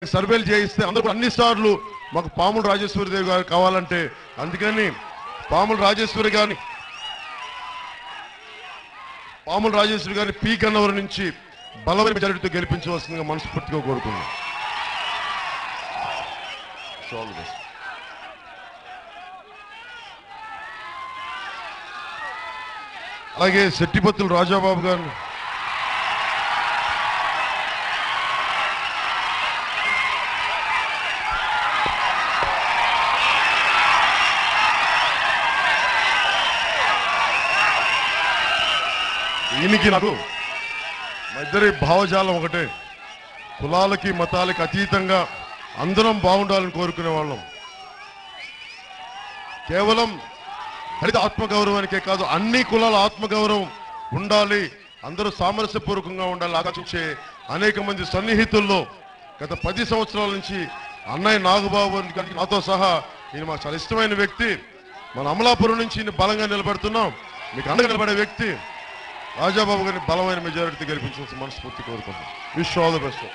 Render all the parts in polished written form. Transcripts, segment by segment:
సర్వేలు చేయిస్తే అందరూ అన్ని సార్లు మాకు పాముల రాజేశ్వరిదేవి గారు కావాలంటే అందుకని పాముల రాజేశ్వరి గారిని పి గన్నవరం నుంచి బలమైన మెజారిటీతో గెలిపించవలసిందిగా మనస్ఫూర్తిగా కోరుకున్నాం. అలాగే శెట్టిపత్తుల రాజాబాబు గారిని ఈయనకి నాకు మా ఇద్దరి భావజాలం ఒకటే, కులాలకి మతాలకి అతీతంగా అందరం బాగుండాలని కోరుకునే వాళ్ళం. కేవలం దళిత ఆత్మగౌరవానికే కాదు, అన్ని కులాల ఆత్మగౌరవం ఉండాలి, అందరూ సామరస్యపూర్వకంగా ఉండాలి ఆకాంక్షించే అనేక మంది సన్నిహితుల్లో గత 10 సంవత్సరాల నుంచి అన్నయ్య నాగబాబు గారికి నాతో సహా ఈయన మాకు చాలా ఇష్టమైన వ్యక్తి. మన అమలాపురం నుంచి ఈయన బలంగా నిలబడుతున్నాం. మీకు అండగా నిలబడే వ్యక్తి రాజాబాబు గారిని బలమైన మెజారిటీ గెలిపించాల్సి మనస్ఫూర్తి కోరుకుంటున్నాం. Wish all the best.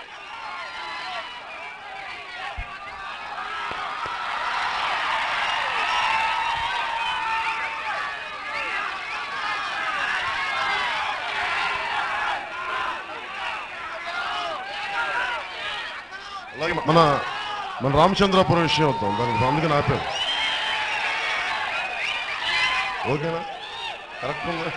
అలాగే మన రామచంద్రాపురం విషయం వద్దాం, దానికి అందుకని ఆపాను. ఓకేనా? కరెక్ట్ ఉందా?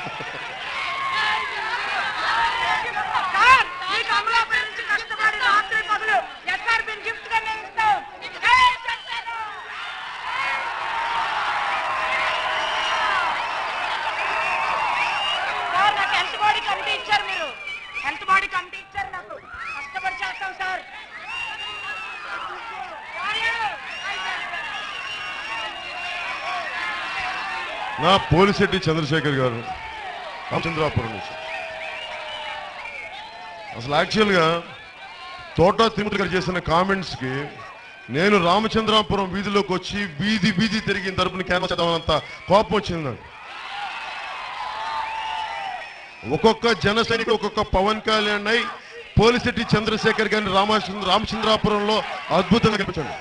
నా పోలిశెట్టి చంద్రశేఖర్ గారు రామచంద్రాపురం నుంచి. అసలు యాక్చువల్గా తోట తిరుమతి గారు చేసిన కామెంట్స్కి నేను రామచంద్రాపురం వీధిలోకి వచ్చి వీధి తిరిగిన తరపున క్యాన్వాస్ చేద్దామన్నంత కోపం వచ్చింది నాకు. ఒక్కొక్క జన సైనికుడు ఒక్కొక్క పవన్ కళ్యాణ్ అయి పోలిశెట్టి చంద్రశేఖర్ గారిని రామచంద్రాపురంలో అద్భుతంగా గెలిపించండి.